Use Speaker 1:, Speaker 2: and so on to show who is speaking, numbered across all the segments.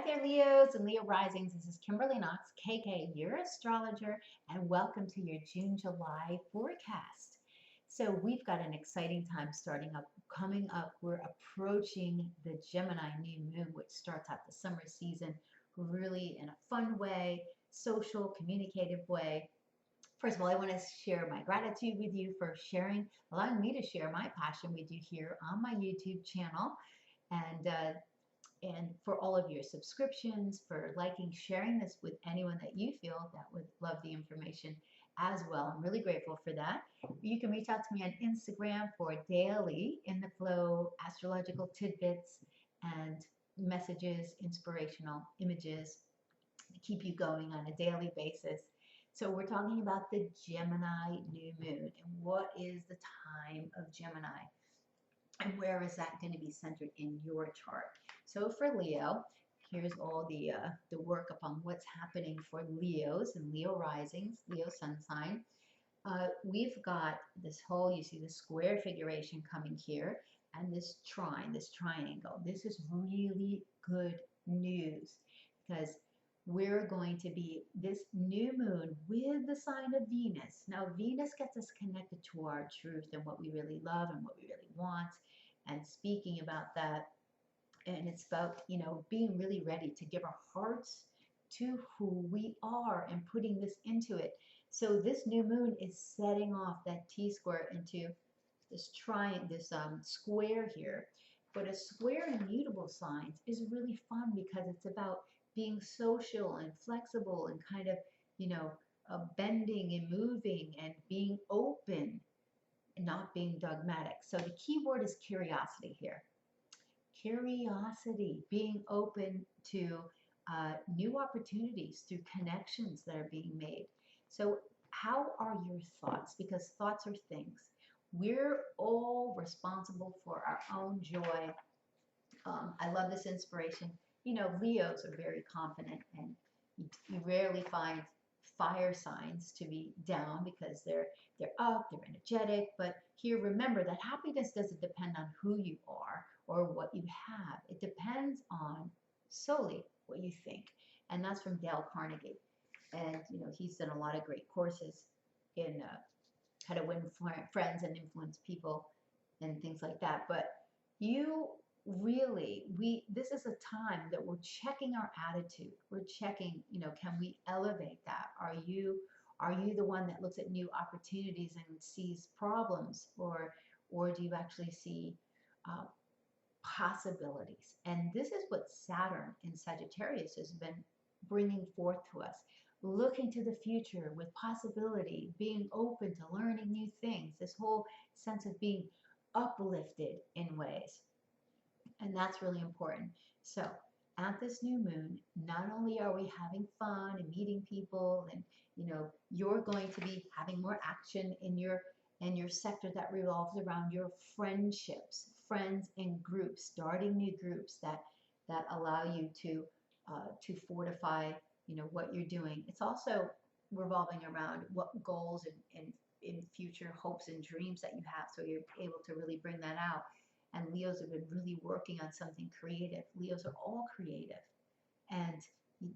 Speaker 1: there, Leos and Leo risings. This is Kimberly Knox, KK, your astrologer, and welcome to your June-July forecast. So we've got an exciting time coming up. We're approaching the Gemini new moon, which starts out the summer season really in a fun way, social, communicative way. First of all, I want to share my gratitude with you for allowing me to share my passion with you here on my YouTube channel. And for all of your subscriptions, for liking, sharing this with anyone that you feel that would love the information as well. I'm really grateful for that. You can reach out to me on Instagram for daily in the flow astrological tidbits and messages, inspirational images to keep you going on a daily basis. So we're talking about the Gemini new moon and what is the time of Gemini and where is that going to be centered in your chart. So for Leo, here's all the work upon what's happening for Leos and Leo risings, Leo sun sign. We've got this whole, you see the square figuration coming here, and this triangle. This is really good news because we're going to be this new moon with the sign of Venus. Now, Venus gets us connected to our truth and what we really love and what we really want, and speaking about that. And it's about, being really ready to give our hearts to who we are and putting this into it. So this new moon is setting off that T-square into this square here. But a square in mutable signs is really fun because it's about being social and flexible and kind of, bending and moving and being open and not being dogmatic. So the key word is curiosity here. Curiosity, being open to new opportunities through connections that are being made. So how are your thoughts? Because thoughts are things. We're all responsible for our own joy. I love this inspiration. Leos are very confident, and you rarely find fire signs to be down because they're up, they're energetic. But here, remember that happiness doesn't depend on who you are or what you have. It depends on solely what you think. And that's from Dale Carnegie. And, he's done a lot of great courses in how to win friends and influence people and things like that. But this is a time that we're checking our attitude. We're checking, can we elevate that? Are you the one that looks at new opportunities and sees problems, or do you actually see possibilities? And this is what Saturn in Sagittarius has been bringing forth to us, looking to the future with possibility, being open to learning new things, this whole sense of being uplifted in ways. And that's really important. So at this new moon, not only are we having fun and meeting people, and you're going to be having more action in your sector that revolves around your friendships, friends in groups, starting new groups that allow you to fortify what you're doing. It's also revolving around what goals and in future hopes and dreams that you have, so you're able to really bring that out. And Leos have been really working on something creative. Leos are all creative. And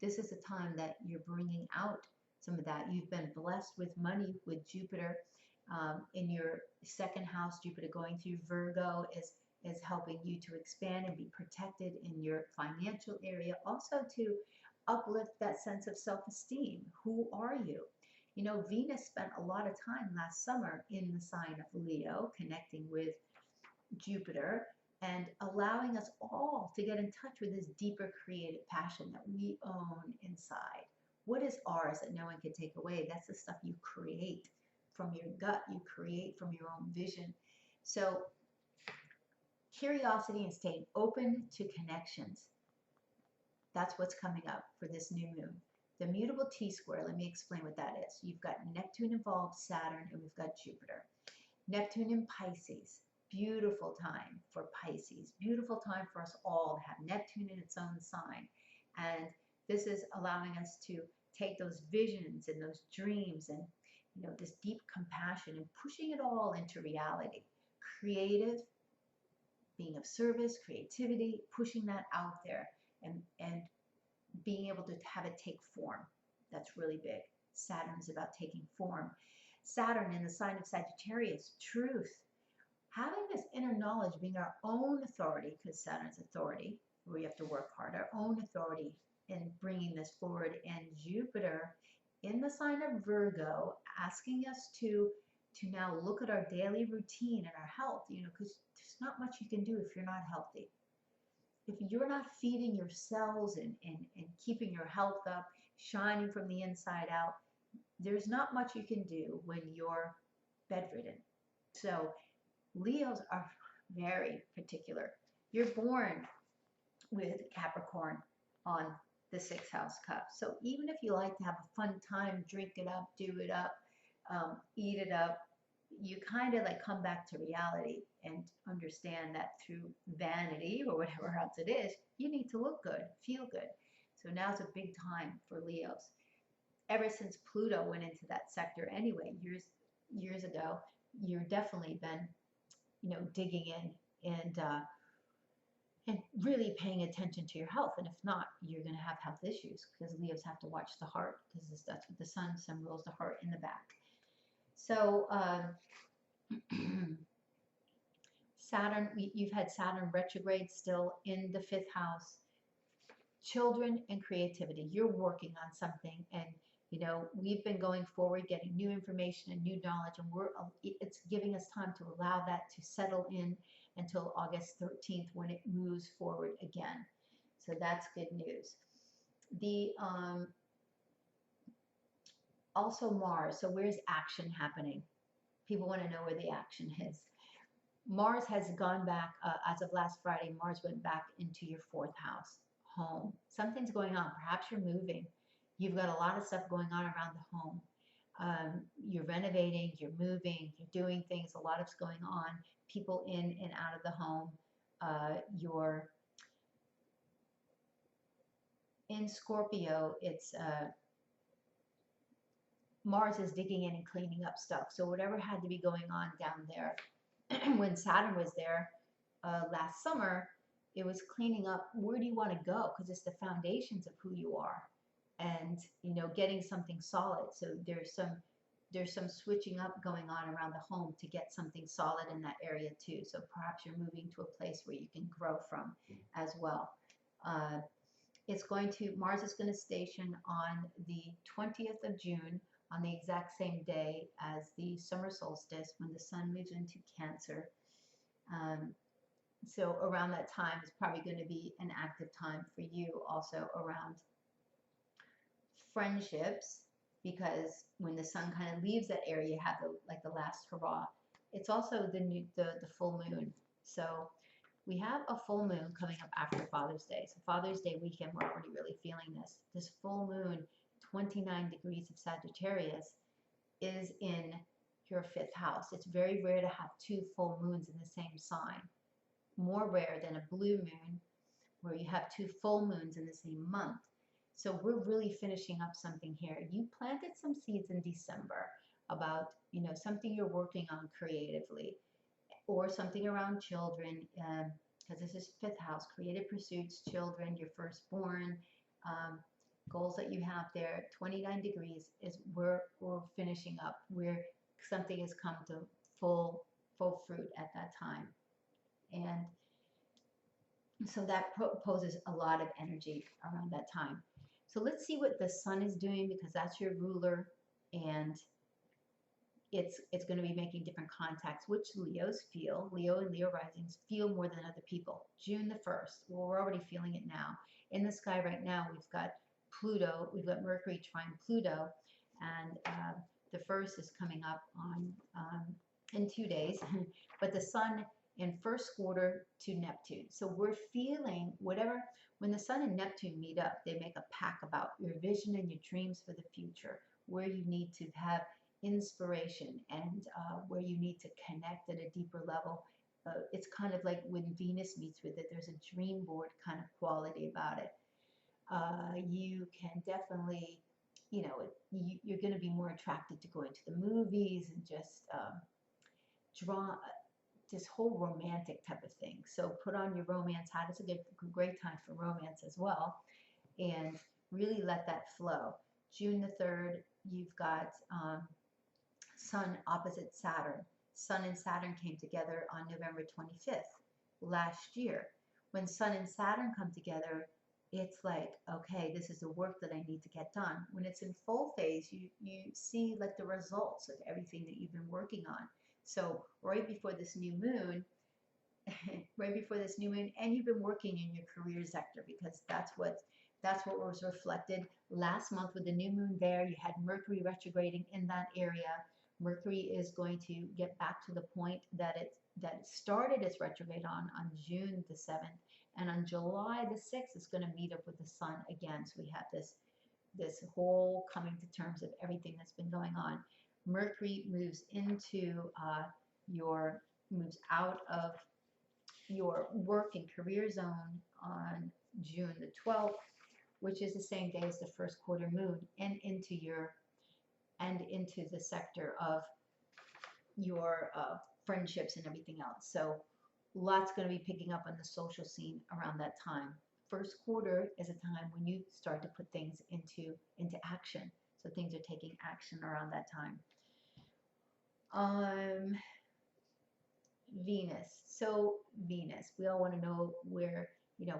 Speaker 1: this is a time that you're bringing out some of that. You've been blessed with money with Jupiter in your second house. Jupiter going through Virgo is helping you to expand and be protected in your financial area. Also to uplift that sense of self-esteem. Who are you? Venus spent a lot of time last summer in the sign of Leo, connecting with Jupiter and allowing us all to get in touch with this deeper creative passion that we own inside. What is ours that no one can take away? That's the stuff you create from your gut, you create from your own vision. So curiosity and staying open to connections. That's what's coming up for this new moon. The mutable T-square, let me explain what that is. You've got Neptune involved, Saturn, and we've got Jupiter. Neptune in Pisces. Beautiful time for Pisces, beautiful time for us all to have Neptune in its own sign. And this is allowing us to take those visions and those dreams and this deep compassion and pushing it all into reality. Creative, being of service, creativity, pushing that out there and being able to have it take form. That's really big. Saturn is about taking form. Saturn in the sign of Sagittarius, truth. Having this inner knowledge, being our own authority, because Saturn's authority, where we have to work hard, our own authority in bringing this forward. And Jupiter in the sign of Virgo, asking us to now look at our daily routine and our health, because there's not much you can do if you're not healthy. If you're not feeding your cells and keeping your health up, shining from the inside out, there's not much you can do when you're bedridden. So Leos are very particular. You're born with Capricorn on the 6th house cup. So even if you like to have a fun time, drink it up, do it up, eat it up, you kind of like come back to reality and understand that through vanity or whatever else it is, you need to look good, feel good. So now's a big time for Leos. Ever since Pluto went into that sector anyway, years ago, you've definitely been, digging in and really paying attention to your health. And if not, you're going to have health issues because Leos have to watch the heart, because that's what the sun rules the heart in the back. So Saturn, you've had Saturn retrograde still in the 5th house. Children and creativity. You're working on something, and we've been going forward, getting new information and new knowledge, and it's giving us time to allow that to settle in until August 13th when it moves forward again. So that's good news. The also Mars. So where's action happening? People want to know where the action is. Mars has gone back, as of last Friday, Mars went back into your 4th house, home. Something's going on. Perhaps you're moving. You've got a lot of stuff going on around the home. You're renovating, you're moving, you're doing things. A lot is going on. People in and out of the home. You're in Scorpio. It's Mars is digging in and cleaning up stuff. So whatever had to be going on down there, when Saturn was there last summer, it was cleaning up. Where do you want to go? Because it's the foundations of who you are, and getting something solid. So there's some switching up going on around the home to get something solid in that area too. So perhaps you're moving to a place where you can grow from as well. Mars is going to station on the 20th of June, on the exact same day as the summer solstice, when the sun moves into Cancer. So around that time is probably going to be an active time for you also around friendships, because when the sun kind of leaves that area, you have the last hurrah. It's also the full moon. So we have a full moon coming up after Father's Day. So Father's Day weekend, we're already really feeling this. This full moon, 29 degrees of Sagittarius, is in your 5th house. It's very rare to have 2 full moons in the same sign. More rare than a blue moon, where you have 2 full moons in the same month. So we're really finishing up something here. You planted some seeds in December about, something you're working on creatively, or something around children, because this is 5th house, creative pursuits, children, your firstborn, goals that you have there. 29 degrees is where we're finishing up, where something has come to full fruit at that time. And so that poses a lot of energy around that time. So let's see what the sun is doing, because that's your ruler, and it's going to be making different contacts, which Leos feel. Leo and Leo risings feel more than other people. June the 1st, well, we're already feeling it now. In the sky right now, we've got Pluto, we've got Mercury trine Pluto, and the 1st is coming up in 2 days, but the sun in 1st quarter to Neptune. So we're feeling when the sun and Neptune meet up, they make a pact about your vision and your dreams for the future, where you need to have inspiration, and where you need to connect at a deeper level. It's kind of like when Venus meets with it, there's a dream board kind of quality about it. You can definitely, you're going to be more attracted to going to the movies and just draw this whole romantic type of thing. So put on your romance hat. It's a great time for romance as well. and really let that flow. June the 3rd, you've got Sun opposite Saturn. Sun and Saturn came together on November 25th last year. When Sun and Saturn come together, it's like, okay, this is the work that I need to get done. When it's in full phase, you see like the results of everything that you've been working on. So right before this new moon, right before this new moon, and you've been working in your career sector, because that's what was reflected last month with the new moon there. You had Mercury retrograding in that area. Mercury is going to get back to the point that it started its retrograde on June the 7th, and on July the 6th it's going to meet up with the sun again. So we have this whole coming to terms of everything that's been going on. Mercury moves into moves out of your work and career zone on June the 12th, which is the same day as the first quarter moon, and into the sector of your friendships and everything else. So lots going to be picking up on the social scene around that time. First quarter is a time when you start to put things into action. So things are taking action around that time. Venus. So Venus, we all want to know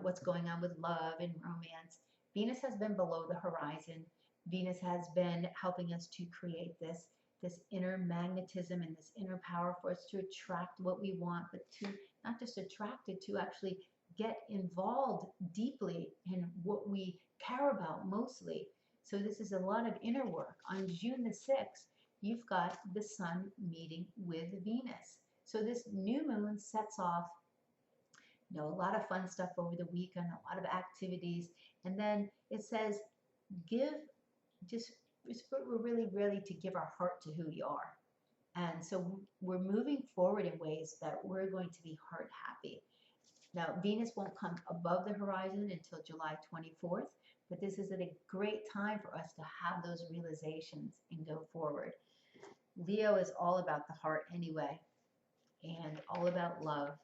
Speaker 1: what's going on with love and romance. Venus has been below the horizon. Venus has been helping us to create this inner magnetism and this inner power for us to attract what we want, but to not just attract it, to actually get involved deeply in what we care about mostly. So this is a lot of inner work. On June the 6th, you've got the sun meeting with Venus. So this new moon sets off, a lot of fun stuff over the weekend, a lot of activities, and then it says, we're really ready to give our heart to who we are. And so we're moving forward in ways that we're going to be heart happy. Now, Venus won't come above the horizon until July 24th, but this is a great time for us to have those realizations and go forward. Leo is all about the heart anyway, and all about love.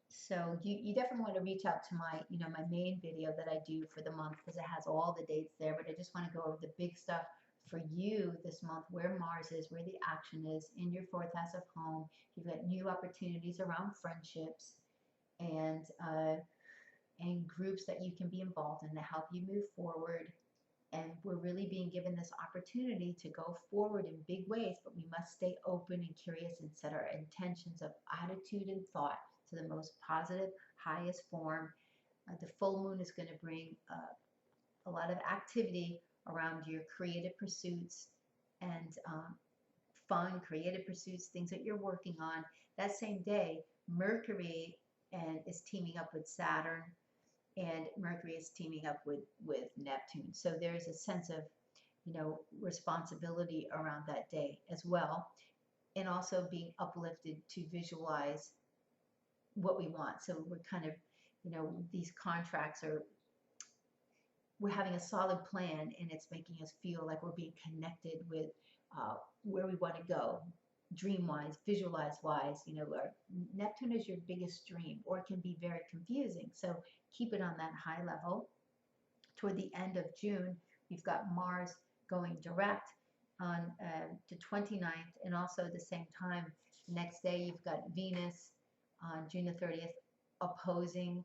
Speaker 1: So you definitely want to reach out to my main video that I do for the month, because it has all the dates there, but I just want to go over the big stuff for you this month, where Mars is, where the action is in your fourth house of home. You've got new opportunities around friendships and groups that you can be involved in to help you move forward. And we're really being given this opportunity to go forward in big ways, but we must stay open and curious and set our intentions of attitude and thought to the most positive, highest form. The full moon is going to bring a lot of activity around your creative pursuits and fun, creative pursuits, things that you're working on. That same day, Mercury is teaming up with Saturn, and Mercury is teaming up with Neptune. So there's a sense of, responsibility around that day as well, and also being uplifted to visualize what we want. So we're kind of, these contracts we're having a solid plan, and it's making us feel like we're being connected with where we want to go, dream-wise, visualize-wise. Neptune is your biggest dream, or it can be very confusing. So keep it on that high level. Toward the end of June, we've got Mars going direct on the 29th, and also at the same time, the next day, you've got Venus on June the 30th opposing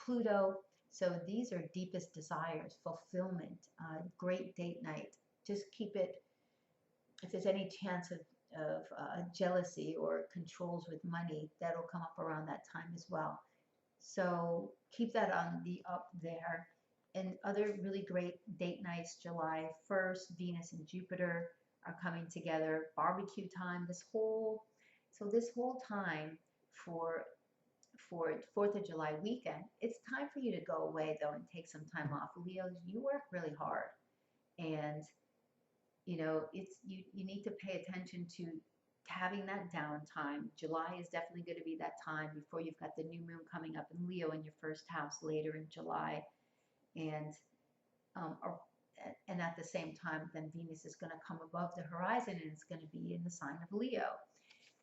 Speaker 1: Pluto. So these are deepest desires, fulfillment, great date night. Just keep it, if there's any chance of jealousy or controls with money, that'll come up around that time as well. So keep that on the up there. And other really great date nights, July 1st, Venus and Jupiter are coming together, barbecue time, this whole time for 4th of July weekend. It's time for you to go away though and take some time off. Leos, you work really hard, and you need to pay attention to having that downtime. July is definitely going to be that time before you've got the new moon coming up in Leo in your first house later in July, and at the same time, then Venus is going to come above the horizon, and it's going to be in the sign of Leo.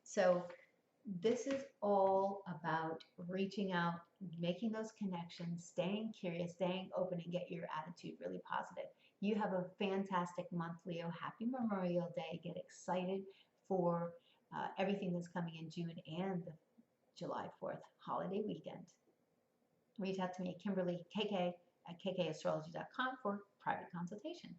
Speaker 1: So This is all about reaching out, making those connections, staying curious, staying open, and get your attitude really positive. You have a fantastic month, Leo. Happy Memorial Day. Get excited for everything that's coming in June and the July 4th holiday weekend. Reach out to me, Kimberly KK at kkastrology.com for private consultations.